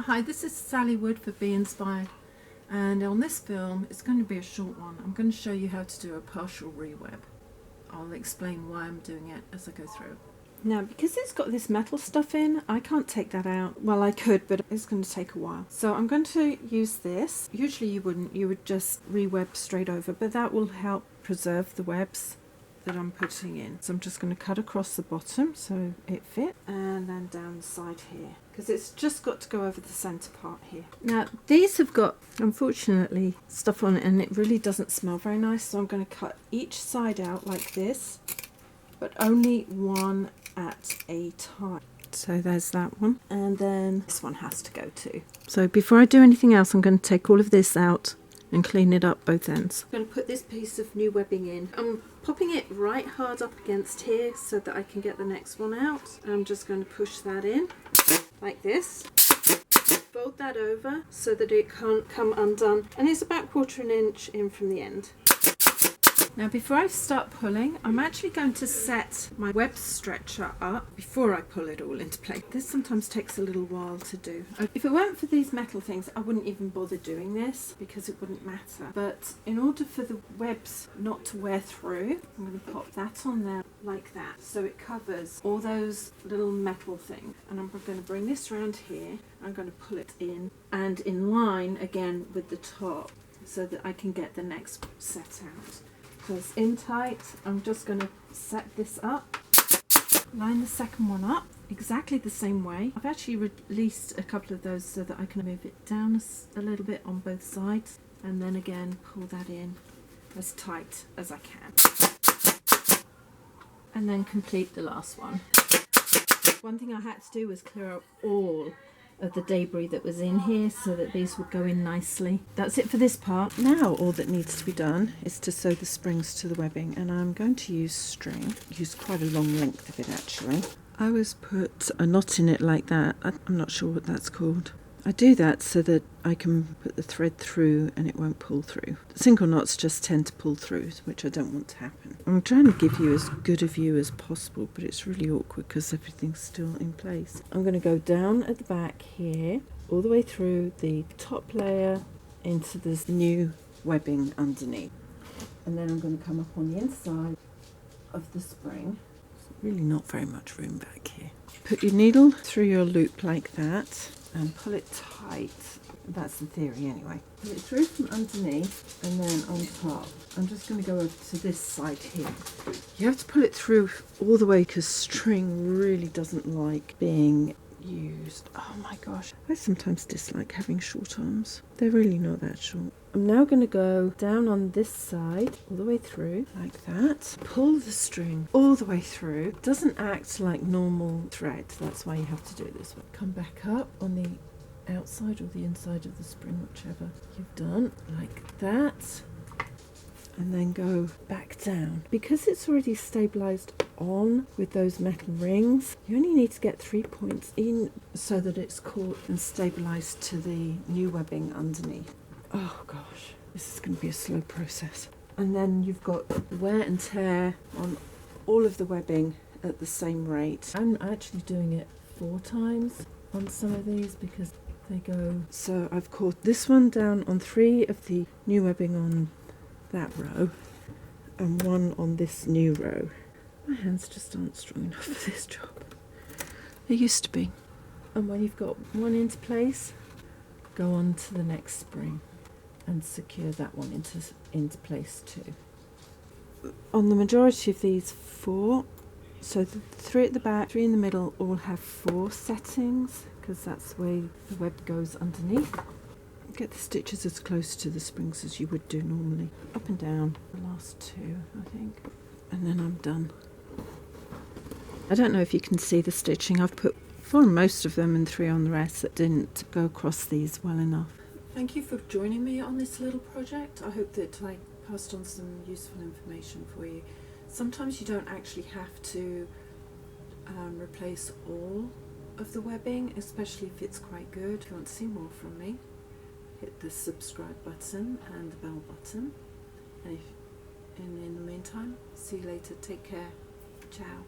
Hi, this is Sally Wood for Be Inspired, and on this film, it's going to be a short one. I'm going to show you how to do a partial reweb. I'll explain why I'm doing it as I go through. Now, because it's got this metal stuff in, I can't take that out. Well, I could, but it's going to take a while. So I'm going to use this. Usually you wouldn't, you would just reweb straight over, but that will help preserve the webs that I'm putting in. So I'm just going to cut across the bottom so it fits, and then down the side here, because it's just got to go over the centre part here. Now these have got, unfortunately, stuff on it, and it really doesn't smell very nice, so I'm going to cut each side out like this, but only one at a time. So there's that one, and then this one has to go too. So before I do anything else, I'm going to take all of this out and clean it up both ends. I'm going to put this piece of new webbing in. I'm popping it right hard up against here so that I can get the next one out. I'm just going to push that in like this. Fold that over so that it can't come undone, and it's about 1/4 inch in from the end. Now before I start pulling, I'm actually going to set my web stretcher up before I pull it all into place. This sometimes takes a little while to do. If it weren't for these metal things, I wouldn't even bother doing this because it wouldn't matter. But in order for the webs not to wear through, I'm going to pop that on there like that, so it covers all those little metal things. And I'm going to bring this around here. I'm going to pull it in and in line again with the top so that I can get the next set out. So it's in tight. I'm just going to set this up, line the second one up exactly the same way. I've actually released a couple of those so that I can move it down a little bit on both sides, and then again pull that in as tight as I can, and then complete the last one. One thing I had to do was clear out all of the debris that was in here so that these would go in nicely. That's it for this part. Now all that needs to be done is to sew the springs to the webbing, and I'm going to use string. Use quite a long length of it actually. I always put a knot in it like that. I'm not sure what that's called. I do that so that I can put the thread through and it won't pull through. Single knots just tend to pull through, which I don't want to happen. I'm trying to give you as good a view as possible, but it's really awkward because everything's still in place. I'm going to go down at the back here, all the way through the top layer into this new webbing underneath. And then I'm going to come up on the inside of the spring. There's really not very much room back here. Put your needle through your loop like that and pull it tight. That's the theory anyway. Pull it through from underneath and then on top. I'm just going to go over to this side here. You have to pull it through all the way because string really doesn't like being used. Oh my gosh, I sometimes dislike having short arms. They're really not that short. I'm now going to go down on this side all the way through like that. Pull the string all the way through. It doesn't act like normal thread, that's why you have to do it this way. Come back up on the outside or the inside of the spring, whichever you've done, like that, and then go back down. Because it's already stabilized on with those metal rings, you only need to get 3 points in so that it's caught and stabilized to the new webbing underneath. Oh gosh, this is going to be a slow process. And then you've got wear and tear on all of the webbing at the same rate. I'm actually doing it 4 times on some of these because they go. So I've caught this one down on 3 of the new webbing on that row and 1 on this new row. My hands just aren't strong enough for this job. They used to be. And when you've got one into place, go on to the next spring and secure that one into place too. On the majority of these 4, so the 3 at the back, 3 in the middle, all have 4 settings because that's the way the web goes underneath. Get the stitches as close to the springs as you would do normally. Up and down, the last 2 I think, and then I'm done. I don't know if you can see the stitching. I've put 4 on most of them and 3 on the rest that didn't go across these well enough. Thank you for joining me on this little project. I hope that I passed on some useful information for you. Sometimes you don't actually have to replace all of the webbing, especially if it's quite good. If you want to see more from me, hit the subscribe button and the bell button. And in the meantime, see you later. Take care. Ciao.